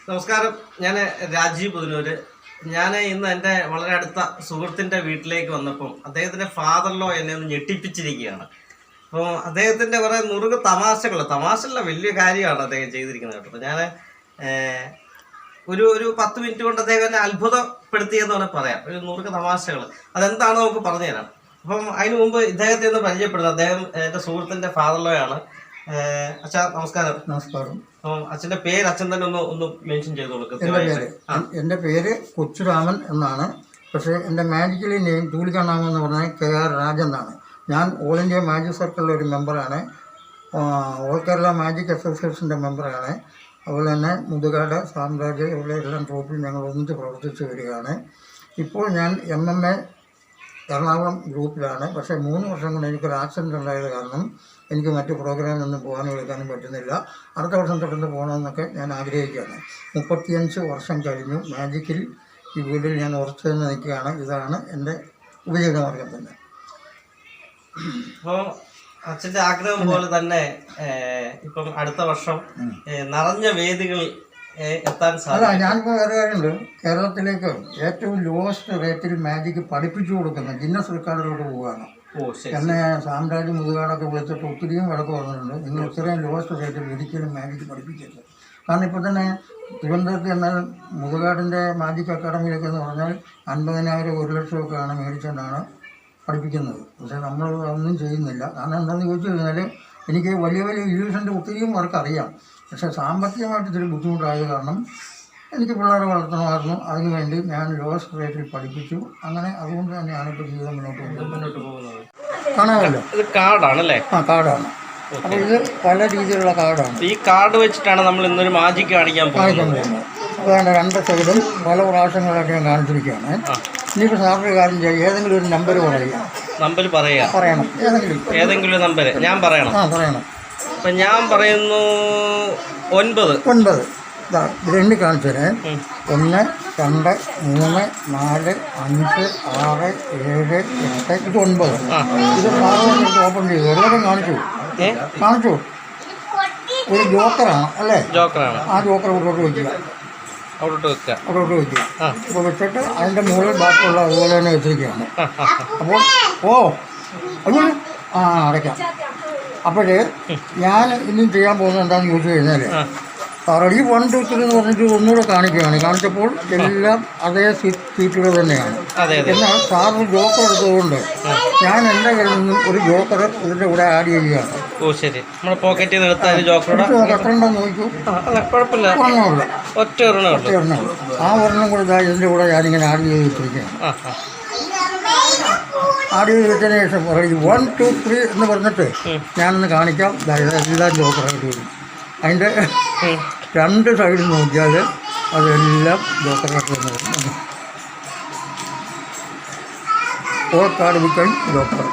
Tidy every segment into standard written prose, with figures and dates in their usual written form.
നമസ്കാരം. ഞാൻ രാജീവ് പുതിനൂര്. ഞാൻ ഇന്ന് എൻ്റെ വളരെ അടുത്ത സുഹൃത്തിൻ്റെ വീട്ടിലേക്ക് വന്നപ്പം അദ്ദേഹത്തിൻ്റെ ഫാദറിലോ എന്നെ ഒന്ന് ഞെട്ടിപ്പിച്ചിരിക്കുകയാണ്. അപ്പോൾ അദ്ദേഹത്തിൻ്റെ കുറേ നുറുക് തമാശയല്ല, വലിയ കാര്യമാണ് അദ്ദേഹം ചെയ്തിരിക്കുന്നത് കേട്ടോ. അപ്പോൾ ഞാൻ ഒരു 10 മിനിറ്റ് കൊണ്ട് അദ്ദേഹം എന്നെ അത്ഭുതപ്പെടുത്തിയെന്ന് വേണമെങ്കിൽ പറയാം. ഒരു നുറുക് തമാശകൾ അതെന്താണെന്ന് നമുക്ക് പറഞ്ഞുതരാം. അപ്പം അതിന് മുമ്പ് ഇദ്ദേഹത്തെ ഒന്ന് പരിചയപ്പെടുന്നത്. അദ്ദേഹം എൻ്റെ സുഹൃത്തിൻ്റെ ഫാദറിലോയാണ്. അച്ഛാ നമസ്കാരം. നമസ്കാരം. അച്ഛൻ്റെ പേര് അച്ഛൻ തന്നെ ഒന്ന് മെൻഷൻ ചെയ്ത് കൊടുക്കും. എൻ്റെ പേര് കൊച്ചുരാമൻ എന്നാണ്. പക്ഷേ എൻ്റെ മാജിക്കലി നെയിം തൂലിക്കണ്ണാമൻ എന്ന് പറഞ്ഞാൽ KR രാജൻ എന്നാണ്. ഞാൻ ഓൾ ഇന്ത്യ മാജിക് സർക്കിളിലെ ഒരു മെമ്പറാണ്. ഓൾ കേരള മാജിക് അസോസിയേഷൻ്റെ മെമ്പറാണ്. അതുപോലെ തന്നെ മുതുകാട് സാമ്രാജ്യ ഇവിടെ എല്ലാം ട്രോപ്പിൽ ഞങ്ങൾ ഒന്നിച്ച് പ്രവർത്തിച്ചു വരികയാണ്. ഇപ്പോൾ ഞാൻ MMA എറണാകുളം ഗ്രൂപ്പിലാണ്. പക്ഷേ 3 വർഷം കൊണ്ട് എനിക്കൊരു ആക്സിഡൻ്റ് ഉണ്ടായത് കാരണം എനിക്ക് മറ്റ് പ്രോഗ്രാമിനൊന്നും പോകാനും എടുക്കാനും പറ്റുന്നില്ല. അടുത്ത വർഷം തുടർന്ന് പോകണമെന്നൊക്കെ ഞാൻ ആഗ്രഹിക്കുകയാണ്. 35 വർഷം കഴിഞ്ഞു മാജിക്കിൽ ഈ വീട്ടിൽ ഞാൻ ഉറച്ചു തന്നെ നിൽക്കുകയാണ്. ഇതാണ് എൻ്റെ ഉപജീവനമാർഗം തന്നെ. അപ്പോൾ അച്ഛൻ്റെ ആഗ്രഹം പോലെ തന്നെ ഇപ്പം അടുത്ത വർഷം നിറഞ്ഞ വേദികൾ എത്താൻ സാധിക്കും. ഞാനിപ്പോൾ വേറെ കാര്യമുണ്ട്. കേരളത്തിലേക്ക് ഏറ്റവും ലോവസ്റ്റ് റേറ്റിൽ മാജിക് പഠിപ്പിച്ചു കൊടുക്കുന്ന ഗിന്നസ് റെക്കോർഡിലോട്ട് പോവുകയാണ്. എന്നെ സാമ്രാജ്യം മുതുകാടൊക്കെ വിളിച്ചിട്ട് ഒത്തിരിയും വഴക്ക് പറഞ്ഞിട്ടുണ്ട്. നിങ്ങൾ ഇത്രയും ലോവസ്റ്റ് റേറ്റിൽ ഒരിക്കലും മാജിക് പഠിപ്പിക്കരുത്. കാരണം ഇപ്പോൾ തന്നെ തിരുവനന്തപുരത്ത് എന്നാൽ മുതുകാടിൻ്റെ മാജിക് അക്കാഡമിയിലൊക്കെ എന്ന് പറഞ്ഞാൽ 50,000 1 ലക്ഷമൊക്കെയാണ് മേടിച്ചുകൊണ്ടാണ് പഠിപ്പിക്കുന്നത്. പക്ഷേ നമ്മൾ അതൊന്നും ചെയ്യുന്നില്ല. കാരണം എന്താണെന്ന് ചോദിച്ചു കഴിഞ്ഞാൽ എനിക്ക് വലിയ ഇല്യൂഷൻ്റെ ഒത്തിരിയും വർക്ക് അറിയാം. പക്ഷേ സാമ്പത്തികമായിട്ട് ഇത്തിരി ബുദ്ധിമുട്ടായത് കാരണം എനിക്ക് പിള്ളേരെ വളർത്തണമായിരുന്നു. അതിനുവേണ്ടി ഞാൻ ലോവസ്റ്റ് റേറ്റിൽ പഠിപ്പിച്ചു. അങ്ങനെ അതുകൊണ്ട് തന്നെയാണ് ഇപ്പോൾ ജീവിതം മുന്നോട്ട് പോകുന്നത്. കാണാമല്ലോ, ഇത് കാർഡാണല്ലേ? കാർഡാണ്. അപ്പോൾ ഇത് പല രീതിയിലുള്ള കാർഡാണ്. ഈ കാർഡ് വെച്ചിട്ടാണ് നമ്മൾ ഇന്നൊരു മാജിക് കാണിക്കാൻ പോകുന്നത്. അപ്പോൾ അതിൻ്റെ 2 സൈഡും പല പ്രാവശ്യങ്ങളായിട്ട് ഞാൻ കാണിച്ചിരിക്കുകയാണ്. ഇനിയിപ്പോൾ സാറിൻ്റെ കാര്യം ചെയ്യുക, ഏതെങ്കിലും ഒരു നമ്പർ പറയണം. ഏതെങ്കിലും ഒരു നമ്പർ ഞാൻ പറയണം. പറയണം. അപ്പം ഞാൻ പറയുന്നു 9. ഇത് എണ്ണി കാണിച്ചു തരാം. 1 2 3 4 5 6 7 8 ഇത് 9. ഇത് സാറ് ഓപ്പൺ ചെയ്തു. എല്ലാവരും കാണിച്ചു. ഒരു ജോക്കറാണ് അല്ലേ? ജോക്കറാണ്. ആ ജോക്കർ അവിടോട്ട് വയ്ക്കുക. അപ്പോൾ വെച്ചിട്ട് അതിൻ്റെ മുകളിൽ ബാക്കിയുള്ള അതുപോലെ തന്നെ വെച്ചിരിക്കുകയാണ്. അപ്പോൾ അത് അടയ്ക്കാം. അപ്പോൾ ഞാൻ ഇനിയും ചെയ്യാൻ പോകുന്നത് എന്താണെന്ന് ചോദിച്ചു കഴിഞ്ഞാൽ റെഡി 1 2 3 എന്ന് പറഞ്ഞിട്ട് ഒന്നുകൂടെ കാണിക്കുകയാണ്. കാണിച്ചപ്പോൾ എല്ലാം അതേ സീറ്റുകൾ തന്നെയാണ്. എന്നാൽ സാറിന് ജോക്കർ എടുത്തതുകൊണ്ട് ഞാൻ എൻ്റെ കയ്യിൽ നിന്നും ഒരു ജോക്കർ ഇതിൻ്റെ കൂടെ ആഡ് ചെയ്യുകയാണ്. എത്രയുണ്ടെന്ന് നോക്കൂ. ഒരെണ്ണമുള്ള ഒറ്റ ആ ഒരെണ്ണം കൂടെ ഇതിൻ്റെ കൂടെ ഞാനിങ്ങനെ ആഡ് ചെയ്ത് വെച്ചിരിക്കുകയാണ്. ആഡ് ചെയ്ത് വെച്ചതിന് ശേഷം 1 2 3 എന്ന് പറഞ്ഞിട്ട് ഞാനൊന്ന് കാണിക്കാം. എല്ലാം ജോക്കറായിട്ട് വരും. അതിൻ്റെ 2 സൈഡിൽ നോക്കിയാൽ അതെല്ലാം ജോക്കറായിട്ട് തന്നെ വരും. ഓൾ കാർഡ് വിൽക്കാൻ ജോക്കർ.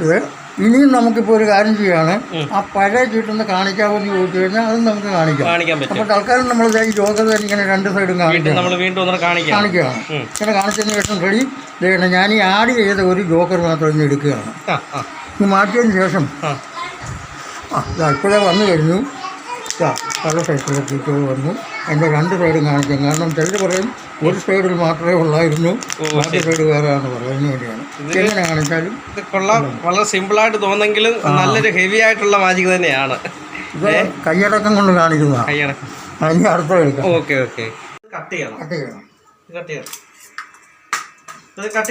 ഇത് ഇനിയും നമുക്കിപ്പോൾ ഒരു കാര്യം ചെയ്യുകയാണ്. ആ പഴയ ചീട്ടൊന്ന് കാണിക്കാമോ എന്ന് ചോദിച്ചു കഴിഞ്ഞാൽ അത് നമുക്ക് കാണിക്കാം. അപ്പോൾ തൽക്കാലം നമ്മൾ ഈ ജോക്കർ ഇങ്ങനെ 2 സൈഡും കാണിക്കുകയാണ്. ഇങ്ങനെ കാണിച്ചതിന് ശേഷം റെഡി ചെയ്യണം. ഞാൻ ഈ ആഡ് ചെയ്ത ഒരു ജോക്കർ മാത്രം ഇന്ന് എടുക്കുകയാണ്. ഇത് മാറ്റിയതിന് ശേഷം ഇപ്പോഴേ വന്നു കഴിഞ്ഞു. പല സൈസിലെത്തിയിട്ട് വന്നു. അതിൻ്റെ 2 സൈഡും കാണിക്കാം. കാരണം ചിലർ പറയും ഒരു സൈഡിൽ മാത്രമേ ഉള്ളായിരുന്നു, മറ്റേ സൈഡ് വേറെയാണ് പറയുന്നതിന് വേണ്ടിയാണ്. എങ്ങനെ കാണിച്ചാലും വളരെ സിമ്പിളായിട്ട് തോന്നെങ്കിലും നല്ലൊരു ഹെവി ആയിട്ടുള്ള മാജിക് തന്നെയാണ്. ഇത് കൈയടക്കം കൊണ്ട് കാണിക്കുന്നതാണ്. അതിന് അർത്ഥം എടുക്കാം. കട്ട് ചെയ്യണം. കട്ട്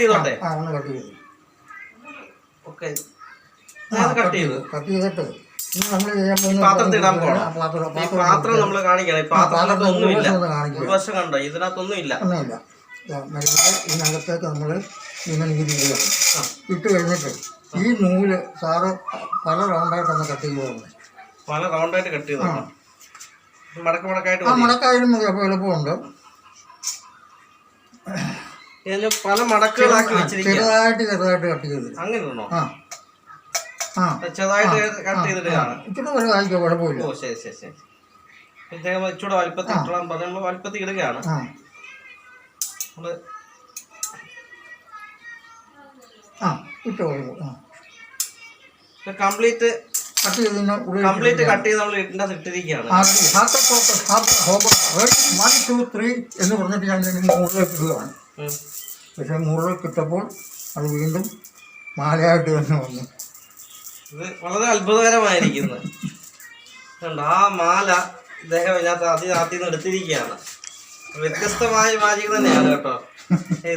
ചെയ്തോട്ടെ. കട്ട് ചെയ്തിട്ട് നമ്മൾ ചെയ്യാൻ പാത്രം നമ്മൾ കാണിക്കണം. പാത്രത്തിനകത്തൊന്നുമില്ല. കണ്ടോ, ഇതിനകത്തൊന്നുമില്ല. ഇതിനകത്തേക്ക് നമ്മൾ ഇങ്ങനെ ഇട്ട് കഴിഞ്ഞിട്ട് ഈ നൂല് സാറ് പല റൗണ്ടായിട്ടൊന്ന് കട്ട് ചെയ്ത് മടക്കായാലും മതി. അപ്പോൾ എളുപ്പമുണ്ട്. പല മടക്കുകളാക്കി ചെറുതായിട്ട് കട്ട് ചെയ്ത് അങ്ങനെയാണോ? ഇച്ചിരി വരെ കാണിക്കുക, കുഴപ്പമില്ല. ഇച്ചിരി വലുപ്പത്തിൽ ഇടുകയാണ്. കംപ്ലീറ്റ് കട്ട് ചെയ്തതിന് കംപ്ലീറ്റ് കട്ട് ചെയ്ത് നമ്മൾ ഇതിൻ്റെ ഇട്ടിരിക്കുകയാണ്. ഹാർട്ട് ഫോക്കസ് ഹാർട്ട് ഹോബർ 1 2 3 എന്ന് പറഞ്ഞിട്ട് ഞാൻ മുകളിലേക്ക് ഇടുകയാണ്. പക്ഷേ മുകളിലേക്ക് ഇട്ടപ്പോൾ അത് വീണ്ടും മാലയായിട്ട് തന്നെ വന്നു. ഇത് വളരെ അത്ഭുതകരമായിരിക്കുന്നു. ആ മാല ഇദ്ദേഹം ഇതിനകത്ത് അതിനകത്ത് നിന്ന് എടുത്തിരിക്കുകയാണ്. വ്യത്യസ്തമായ മാജിക് തന്നെയാണ് കേട്ടോ.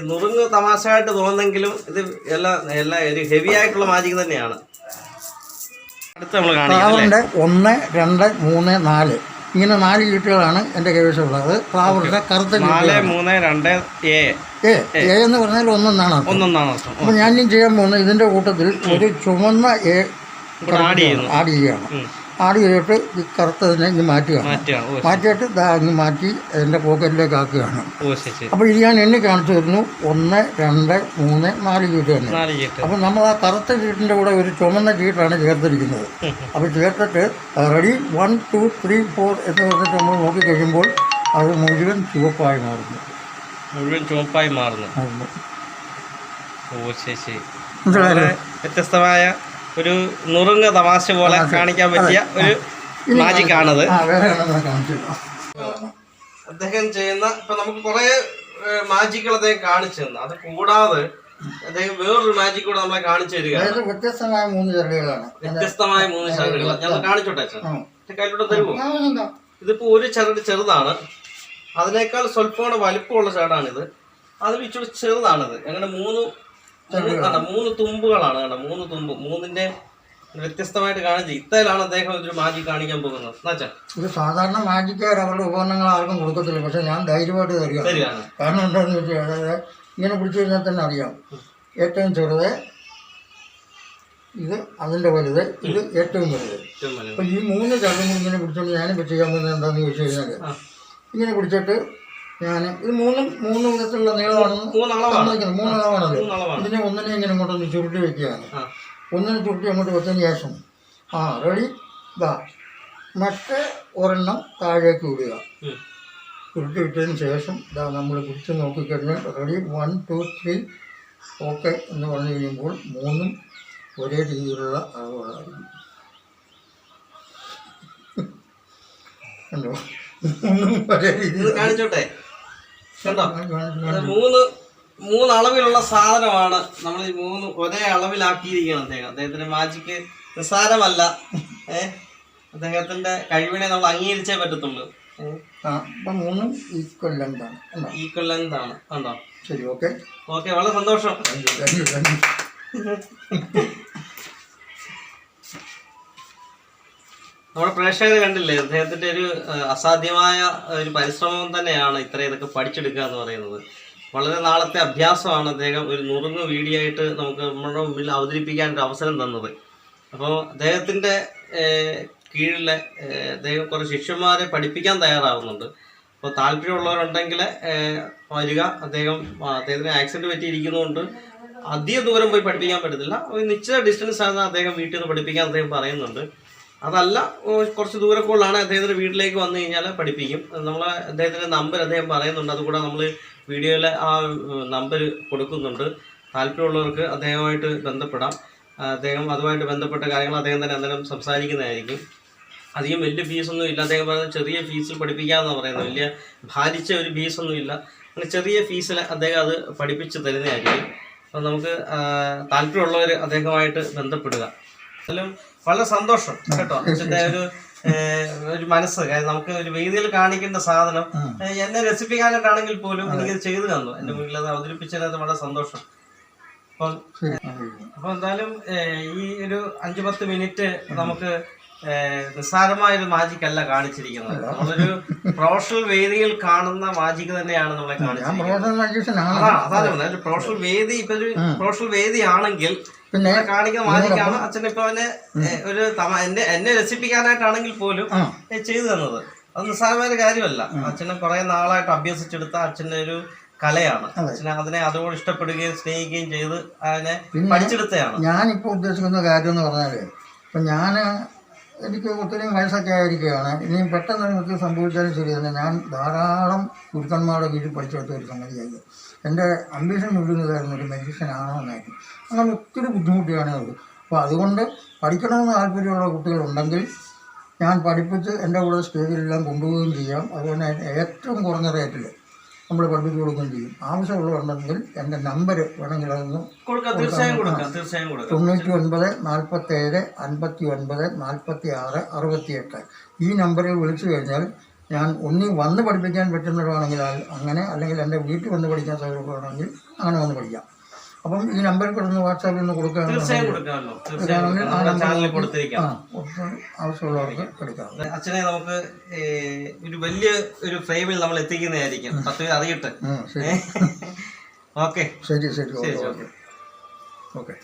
നുറുങ്ങ് തമാശയായിട്ട് തോന്നുന്നെങ്കിലും ഇത് എല്ലാം ഒരു ഹെവി ആയിട്ടുള്ള മാജിക് തന്നെയാണ്. അടുത്ത് നമ്മൾ ഫ്ലവറിൻ്റെ 1 2 3 4 ഇങ്ങനെ 4 ചീട്ടുകളാണ് എൻ്റെ കൈവശമുള്ളത്. ഫ്ലവറിൻ്റെ കറുത്ത 4 3 2 എ എന്ന് പറഞ്ഞാൽ ഒന്നെന്നാണ് അർത്ഥം. അപ്പോൾ ഞാൻ ഇനി ചെയ്യാൻ പോകുന്നത് ഇതിൻ്റെ കൂട്ടത്തിൽ ഒരു ചുമന്ന എ ആഡ് ചെയ്യുകയാണ്. ആഡ് ചെയ്തിട്ട് ഈ കറുത്തതിനെ ഇനി മാറ്റിയിട്ട് ഇങ്ങ് മാറ്റി എൻ്റെ പോക്കറ്റിലേക്ക് ആക്കുകയാണ്. അപ്പോൾ ഇത് ഞാൻ എണ്ണി കാണിച്ചു തരുന്നു. 1 2 3 4 ചീട്ട് തന്നെ. അപ്പോൾ നമ്മൾ ആ കറുത്ത ചീട്ടിൻ്റെ കൂടെ ഒരു ചുമന്ന ചീട്ടാണ് ചേർത്തിരിക്കുന്നത്. അപ്പോൾ ചേർത്തിട്ട് റെഡി 1 2 3 4 എന്ന് പറഞ്ഞിട്ട് നമ്മൾ നോക്കി കഴിയുമ്പോൾ അത് മുഴുവൻ ചുവപ്പായി മാറുന്നു. വ്യത്യസ്തമായ ഒരു നുറുങ്ങ് തമാശ പോലെ കാണിക്കാൻ പറ്റിയ ഒരു മാജിക് ആണത് അദ്ദേഹം ചെയ്യുന്ന. ഇപ്പൊ നമുക്ക് കുറെ മാജിക്കുകൾ അദ്ദേഹം കാണിച്ചു തന്നു. അത് കൂടാതെ അദ്ദേഹം വേറൊരു മാജിക് കൂടെ നമ്മളെ കാണിച്ചു തരിക. വ്യത്യസ്തമായ 3 ചരടുകളാണ്. ഞാൻ കാണിച്ചോട്ടെ കയ്യിലൂടെ തരുമോ? ഇതിപ്പോ ഒരു ചരട് ചെറുതാണ്, അതിനേക്കാൾ സ്വല്പം വലിപ്പമുള്ള ചരടാണിത്. അതിൽ ഇച്ചിരി ചെറുതാണിത്. അങ്ങനെ 3 തുമ്പുകളാണ്. 3 തുമ്പ് 3ന്റെ വ്യത്യസ്തമായിട്ട് കാണിച്ചു. ഇത്തരത്തിലാണ് അദ്ദേഹം ഒരു മാജിക് കാണിക്കാൻ പോകുന്നത്. ഇത് സാധാരണ മാജിക്കാർ അവരുടെ ഉപകരണങ്ങൾ ആർക്കും കൊടുക്കത്തില്ല. പക്ഷെ ഞാൻ ധൈര്യമായിട്ട് തരികയാണ്. കാരണം എന്താണെന്ന് വെച്ചാൽ അതായത് ഇങ്ങനെ പിടിച്ചു കഴിഞ്ഞാൽ തന്നെ അറിയാം. ഏറ്റവും ചെറുത് ഇത്, അതിൻ്റെ വലുത് ഇത്, ഏറ്റവും വലുത്. അപ്പോൾ ഈ 3 ചരടും ഇങ്ങനെ പിടിച്ചുകൊണ്ട് ഞാനിപ്പോൾ ചെയ്യാൻ പോകുന്നത് എന്താണെന്ന് ചോദിച്ചു കഴിഞ്ഞാൽ ഇങ്ങനെ പിടിച്ചിട്ട് ഞാൻ ഇത് 3 വിധത്തിലുള്ള നീളമാണെന്ന് 3 അളവാണത്. ഇതിനെ ഒന്നിനെ ഇങ്ങനെ ഇങ്ങോട്ടൊന്ന് ചുരുട്ടി വയ്ക്കുകയാണ്. ഒന്നിനെ ചുരുട്ടി അങ്ങോട്ട് വെച്ചതിന് ശേഷം റെഡി മറ്റേ ഒരെണ്ണം താഴേക്ക് വിടുക. ചുരുട്ടി വിട്ടതിന് ശേഷം നമ്മൾ പിടിച്ച് നോക്കിക്കഴിഞ്ഞാൽ റെഡി 1 2 3 ഓക്കെ എന്ന് പറഞ്ഞു കഴിയുമ്പോൾ 3ഉം ഒരേ രീതിയിലുള്ള അളവുകളായിരിക്കും. കണ്ടോ? 3ഉം ഒരേ രീതിയിൽ കാണിച്ചോട്ടെ. കണ്ടോ? 3 അളവിലുള്ള സാധനമാണ് നമ്മൾ ഈ 3 ഒരേ അളവിലാക്കിയിരിക്കുന്നത്. അദ്ദേഹത്തിന്റെ മാജിക്ക് നിസ്സാരമല്ല. അദ്ദേഹത്തിന്റെ കഴിവിനെ നമ്മൾ അംഗീകരിച്ചേ പറ്റത്തുള്ളൂ. 3ഉം ഈക്വൽ ലെങ്ത് ആണ്. കണ്ടോ? ശരി, ഓക്കെ. വളരെ സന്തോഷം. നമ്മുടെ പ്രേക്ഷകർ കണ്ടില്ലേ, അദ്ദേഹത്തിന്റെ ഒരു അസാധ്യമായ ഒരു പരിശ്രമം തന്നെയാണ് ഇതൊക്കെ പഠിച്ചെടുക്കുക എന്ന് പറയുന്നത്. വളരെ നാളത്തെ അഭ്യാസമാണ് അദ്ദേഹം ഒരു നുറുങ്ങ് വീഡിയോ ആയിട്ട് നമുക്ക് നമ്മുടെ മുമ്പിൽ അവതരിപ്പിക്കാൻ ഒരു അവസരം തന്നത്. അപ്പോൾ അദ്ദേഹത്തിൻ്റെ കീഴിലെ അദ്ദേഹം കുറേ ശിഷ്യന്മാരെ പഠിപ്പിക്കാൻ തയ്യാറാവുന്നുണ്ട്. അപ്പോൾ താല്പര്യമുള്ളവരുണ്ടെങ്കിൽ വരിക. അദ്ദേഹത്തിന് ആക്സിഡൻറ്റ് പറ്റിയിരിക്കുന്നതുകൊണ്ട് അധികം ദൂരം പോയി പഠിപ്പിക്കാൻ പറ്റത്തില്ല. ഒരു നിശ്ചിത ഡിസ്റ്റൻസ് ആണ് അദ്ദേഹം വീട്ടിൽ നിന്ന് പഠിപ്പിക്കാൻ അദ്ദേഹം പറയുന്നുണ്ട്. അതല്ല, കുറച്ച് ദൂരക്കുള്ളിലാണ് അദ്ദേഹത്തിൻ്റെ വീട്ടിലേക്ക് വന്നു കഴിഞ്ഞാൽ പഠിപ്പിക്കും. നമ്മൾ അദ്ദേഹത്തിൻ്റെ നമ്പർ അദ്ദേഹം പറയുന്നുണ്ട്. അതുകൂടെ നമ്മൾ വീഡിയോയിൽ ആ നമ്പർ കൊടുക്കുന്നുണ്ട്. താല്പര്യമുള്ളവർക്ക് അദ്ദേഹവുമായിട്ട് ബന്ധപ്പെടാം. അദ്ദേഹം അതുമായിട്ട് ബന്ധപ്പെട്ട കാര്യങ്ങൾ അദ്ദേഹം തന്നെ അന്നേരം സംസാരിക്കുന്നതായിരിക്കും. അധികം വലിയ ഫീസൊന്നും ഇല്ല. അദ്ദേഹം പറയുന്നത് ചെറിയ ഫീസിൽ പഠിപ്പിക്കാമെന്നാണ് പറയുന്നത്. വലിയ ഭാരിച്ച ഒരു ഫീസൊന്നും ഇല്ല. അങ്ങനെ ചെറിയ ഫീസിൽ അദ്ദേഹം അത് പഠിപ്പിച്ച് തരുന്നതായിരിക്കും. അപ്പോൾ നമുക്ക് താല്പര്യമുള്ളവർ അദ്ദേഹവുമായിട്ട് ബന്ധപ്പെടുക. അതിലും വളരെ സന്തോഷം കേട്ടോ. അച്ഛൻ്റെ ഒരു മനസ്സ്, നമുക്ക് ഒരു വേദിയിൽ കാണിക്കേണ്ട സാധനം എന്നെ രസിപ്പിക്കാനായിട്ടാണെങ്കിൽ പോലും എനിക്കത് ചെയ്തു തന്നു. എൻ്റെ മുന്നിൽ അത് അവതരിപ്പിച്ചതിനകത്ത് വളരെ സന്തോഷം. അപ്പം എന്തായാലും ഈ ഒരു 5-10 മിനിറ്റ് നമുക്ക് നിസ്സാരമായൊരു മാജിക് അല്ല കാണിച്ചിരിക്കുന്നത്. നമ്മളൊരു പ്രൊഫഷണൽ വേദിയിൽ കാണുന്ന മാജിക് തന്നെയാണ് നമ്മളെ കാണിച്ചിരിക്കുന്നത്. അതാണ് ഒരു പ്രൊഫഷണൽ വേദി. ഇപ്പൊ ഒരു പ്രൊഫഷണൽ വേദിയാണെങ്കിൽ കാണിക്കുന്ന മാജിക്കാണ് അച്ഛൻ ഇപ്പൊ ഒരു എന്നെ രസിപ്പിക്കാനായിട്ടാണെങ്കിൽ പോലും ചെയ്തു തന്നത്. അത് നിസ്സാരമായ കാര്യമല്ല. അച്ഛനെ കുറെ നാളായിട്ട് അഭ്യസിച്ചെടുത്ത അച്ഛൻ്റെ ഒരു കലയാണ്. അച്ഛനെ അതിനെ അതോട് ഇഷ്ടപ്പെടുകയും സ്നേഹിക്കുകയും ചെയ്ത് അതിനെ പഠിച്ചെടുത്തതാണ്. ഞാനിപ്പോൾ ഉദ്ദേശിക്കുന്ന കാര്യം എന്ന് പറഞ്ഞാല്, ഇപ്പം എനിക്ക് ഒത്തിരി വയസ്സൊക്കെ ആയിരിക്കുകയാണ്. ഇനി പെട്ടെന്ന് എനിക്ക് സംഭവിച്ചാലും ശരി തന്നെ ഞാൻ ധാരാളം ഗുരുക്കന്മാരുടെ കീഴിൽ പഠിച്ചെടുത്ത ഒരു സംഗതിയായി. എൻ്റെ അംബീഷൻ വിടുന്നതായിരുന്നു ഒരു മെഡിസിൻ ആണോ എന്നായിരുന്നു. അങ്ങനെ ഒത്തിരി ബുദ്ധിമുട്ടിയാണ് അത്. അപ്പോൾ അതുകൊണ്ട് പഠിക്കണമെന്ന് താല്പര്യമുള്ള കുട്ടികളുണ്ടെങ്കിൽ ഞാൻ പഠിപ്പിച്ച് എൻ്റെ കൂടെ സ്റ്റേജിലെല്ലാം കൊണ്ടുപോവുകയും ചെയ്യാം. അതുപോലെ ഏറ്റവും കുറഞ്ഞ റേറ്റിൽ നമ്മൾ പഠിപ്പിച്ചു കൊടുക്കുകയും ചെയ്യും. ആവശ്യമുള്ളവരുണ്ടെങ്കിൽ എൻ്റെ നമ്പർ വേണമെങ്കിൽ അതൊന്ന് കൊടുക്കാം, തീർച്ചയായും കൊടുക്കാം, തീർച്ചയായും കൊടുക്കാം. 99 47 59 46 68 ഈ നമ്പറിൽ വിളിച്ചു കഴിഞ്ഞാൽ ഞാൻ ഒന്നി വന്ന് പഠിപ്പിക്കാൻ പറ്റുന്നതാണെങ്കിൽ അങ്ങനെ, അല്ലെങ്കിൽ എൻ്റെ വീട്ടിൽ വന്ന് പഠിക്കാൻ സൗകര്യമാണെങ്കിൽ അങ്ങനെ വന്ന് പഠിക്കാം. അപ്പം ഈ നമ്പറിൽ കിടന്ന് വാട്സാപ്പിൽ നിന്ന് കൊടുക്കുകയാണെങ്കിൽ ആവശ്യമുള്ളവർക്ക് എടുക്കാം. അച്ഛനെ നമുക്ക് ഒരു വലിയ ഒരു ഫ്രെയിമിൽ നമ്മൾ എത്തിക്കുന്നതായിരിക്കും, 10 പേര് അറിയട്ടെ. ഓക്കെ, ശരി ശരി ഓക്കെ ഓക്കെ.